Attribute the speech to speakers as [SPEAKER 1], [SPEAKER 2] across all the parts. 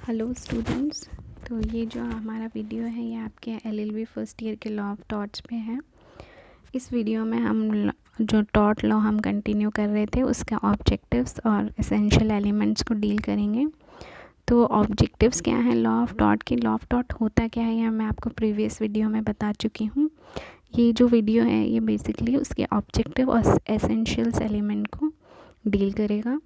[SPEAKER 1] Hello students. तो ये जो हमारा वीडियो है ये आपके एलएलबी फर्स्ट ईयर के लॉ ऑफ टॉर्ट्स पे है। इस वीडियो में हम जो टॉर्ट लॉ हम कंटिन्यू कर रहे थे उसके ऑब्जेक्टिव्स और एसेंशियल एलिमेंट्स को डील करेंगे। तो ऑब्जेक्टिव्स क्या है लॉ ऑफ टॉर्ट की, लॉ ऑफ टॉर्ट होता क्या है यह मैं आपको प्रीवियस वीडियो में बता चुकी हूँ। ये जो वीडियो है ये बेसिकली उसके ऑब्जेक्टिव और एसेंशियल्स एलिमेंट को डील करेगा।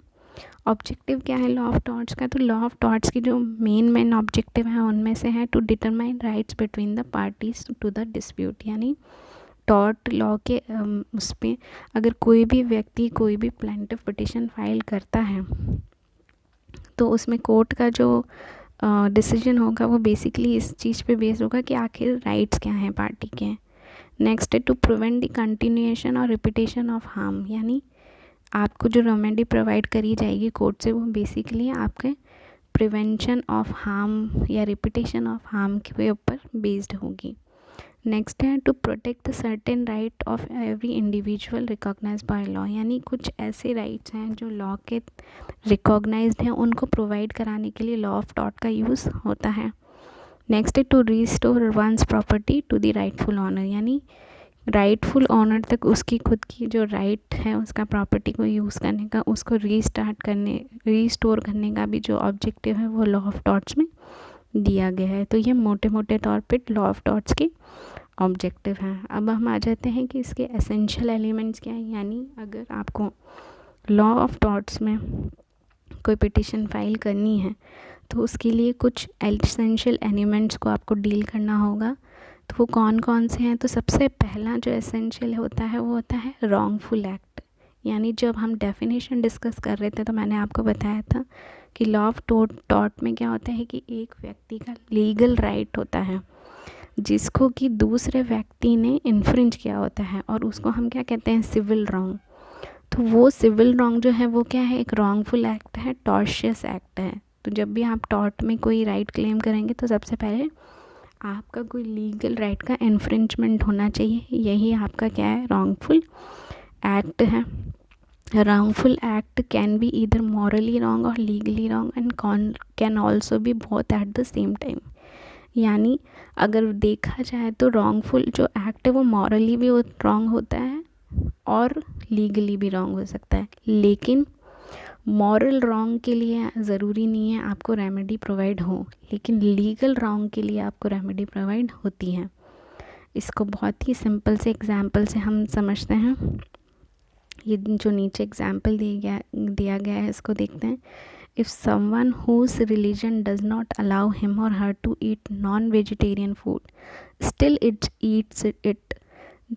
[SPEAKER 1] ऑब्जेक्टिव क्या है लॉ ऑफ टॉर्ट्स का, तो लॉ ऑफ टॉर्ट्स की जो मेन ऑब्जेक्टिव है उनमें से है to determine rights between the parties to the dispute. यानी टॉर्ट लॉ के उस पर अगर कोई भी व्यक्ति कोई भी प्लेंटिव पिटिशन फाइल करता है तो उसमें कोर्ट का जो डिसीजन होगा वो बेसिकली इस चीज़ पे बेस होगा कि आखिर राइट्स क्या हैं पार्टी के। नेक्स्ट है टू प्रिवेंट द कंटिन्यूएशन और रिपीटेशन ऑफ हार्म। यानी आपको जो रेमेडी प्रोवाइड करी जाएगी कोर्ट से वो बेसिकली आपके प्रिवेंशन ऑफ हार्म या रिपीटेशन ऑफ हार्म के ऊपर बेस्ड होगी। नेक्स्ट है to protect the certain right of every individual recognised by law. यानी कुछ ऐसे राइट्स हैं जो लॉ के रिकॉग्नाइज्ड हैं उनको प्रोवाइड कराने के लिए लॉ ऑफ टॉर्ट का यूज़ होता है। नेक्स्ट है to restore once property to the rightful owner. यानी राइटफुल ऑनर तक उसकी खुद की जो राइट है उसका प्रॉपर्टी को यूज़ करने का, उसको रीस्टोर करने का भी जो ऑब्जेक्टिव है वो लॉ ऑफ टॉर्ट्स में दिया गया है। तो ये मोटे मोटे तौर पे लॉ ऑफ टॉर्ट्स के ऑब्जेक्टिव हैं। अब हम आ जाते हैं कि इसके एसेंशियल एलिमेंट्स क्या हैं। यानी अगर आपको लॉ ऑफ टॉर्ट्स में कोई पिटिशन फाइल करनी है तो उसके लिए कुछ एसेंशियल एलिमेंट्स को आपको डील करना होगा। तो वो कौन कौन से हैं, तो सबसे पहला जो एसेंशियल होता है वो होता है रॉन्गफुल एक्ट। यानी जब हम डेफिनेशन डिस्कस कर रहे थे तो मैंने आपको बताया था कि लॉ ऑफ टॉर्ट में क्या होता है कि एक व्यक्ति का लीगल राइट होता है जिसको कि दूसरे व्यक्ति ने इन्फ्रिंज किया होता है और उसको हम क्या कहते हैं, सिविल रॉन्ग। तो वो सिविल रॉन्ग जो है वो क्या है, एक रॉन्गफुल एक्ट है, टॉर्शियस एक्ट है। तो जब भी आप टॉर्ट में कोई राइट क्लेम करेंगे तो सबसे पहले आपका कोई लीगल राइट का इन्फ्रिंजमेंट होना चाहिए, यही आपका क्या है, रॉन्गफुल एक्ट है। Wrongful act can be either morally wrong और legally wrong and can also be both at the same time. यानी अगर देखा जाए तो रॉन्गफुल जो एक्ट है वो मॉरली भी रॉन्ग होता है और लीगली भी रॉन्ग हो सकता है। लेकिन मॉरल रॉन्ग के लिए ज़रूरी नहीं है आपको रेमेडी प्रोवाइड हो, लेकिन लीगल रॉन्ग के लिए आपको रेमेडी प्रोवाइड होती है। इसको बहुत ही सिंपल से एग्जांपल से हम समझते हैं। ये जो नीचे एग्जांपल दिया गया है इसको देखते हैं। If someone whose religion does not allow him और her to eat non vegetarian food still it eats it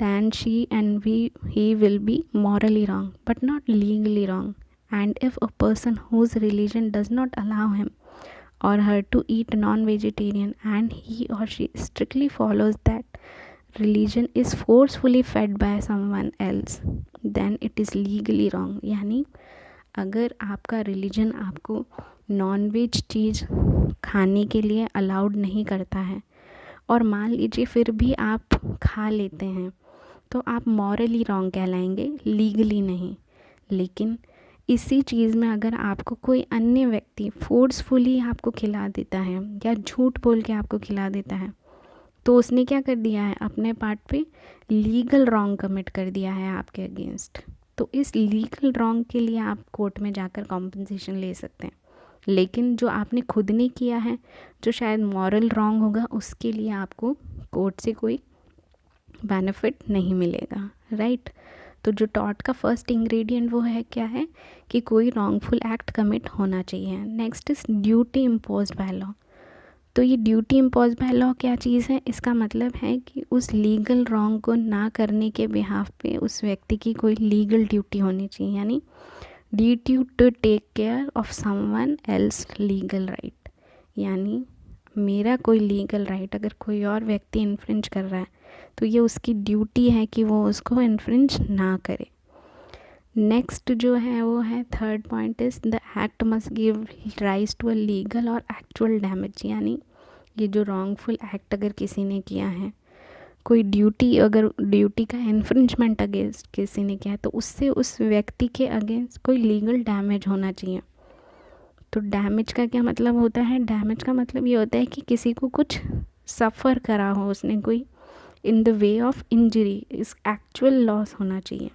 [SPEAKER 1] then she and he will be morally wrong but not legally wrong. And if a person whose religion does not allow him or her to eat non-vegetarian and he or she strictly follows that religion is forcefully fed by someone else then it is legally wrong. यानी अगर आपका religion आपको non veg चीज़ खाने के लिए allowed नहीं करता है और मान लीजिए फिर भी आप खा लेते हैं तो आप मॉरली रॉन्ग कहलाएंगे, लीगली नहीं। लेकिन इसी चीज़ में अगर आपको कोई अन्य व्यक्ति फोर्सफुली आपको खिला देता है या झूठ बोल के आपको खिला देता है तो उसने क्या कर दिया है, अपने पार्ट पे लीगल रॉन्ग कमिट कर दिया है आपके अगेंस्ट। तो इस लीगल रॉन्ग के लिए आप कोर्ट में जाकर कॉम्पनसेशन ले सकते हैं। लेकिन जो आपने खुद ने किया है जो शायद मॉरल रॉन्ग होगा उसके लिए आपको कोर्ट से कोई बेनिफिट नहीं मिलेगा, राइट। तो जो टॉर्ट का फर्स्ट इंग्रेडिएंट वो है क्या है कि कोई रॉन्गफुल एक्ट कमिट होना चाहिए। Next is duty impose by law. तो ये ड्यूटी इम्पोज बाय लॉ क्या चीज़ है, इसका मतलब है कि उस लीगल रॉन्ग को ना करने के बिहाफ पे उस व्यक्ति की कोई लीगल ड्यूटी होनी चाहिए। यानी duty to take care of someone else legal right. यानी मेरा कोई लीगल राइट अगर कोई और व्यक्ति इन्फ्रिंज कर रहा है तो ये उसकी ड्यूटी है कि वो उसको इन्फ्रिंज ना करे। नेक्स्ट जो है वो है third point is the act must give rise to a legal और एक्चुअल डैमेज। यानी ये जो रॉन्गफुल एक्ट अगर किसी ने किया है, कोई ड्यूटी अगर ड्यूटी का इन्फ्रिंजमेंट अगेंस्ट किसी ने किया है तो उससे उस व्यक्ति के अगेंस्ट कोई लीगल डैमेज होना चाहिए। तो डैमेज का क्या मतलब होता है? डैमेज का मतलब ये होता है कि किसी को कुछ सफ़र करा हो उसने, कोई in the way of injury, इस एक्चुअल लॉस होना चाहिए।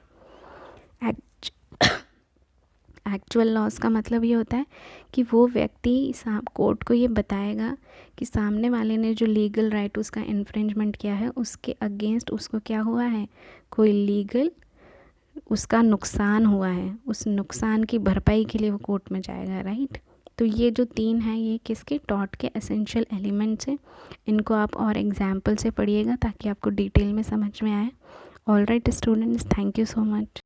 [SPEAKER 1] एक्चुअल लॉस का मतलब ये होता है कि वो व्यक्ति कोर्ट को ये बताएगा कि सामने वाले ने जो लीगल राइट उसका इन्फ्रिंजमेंट किया है उसके अगेंस्ट उसको क्या हुआ है, कोई लीगल उसका नुकसान हुआ है, उस नुकसान की भरपाई के लिए वो कोर्ट में जाएगा, राइट। तो ये जो 3 हैं ये किसके, टॉर्ट के एसेंशियल एलिमेंट्स हैं। इनको आप और एग्जाम्पल से पढ़िएगा ताकि आपको डिटेल में समझ में आए। All right students, thank you so much.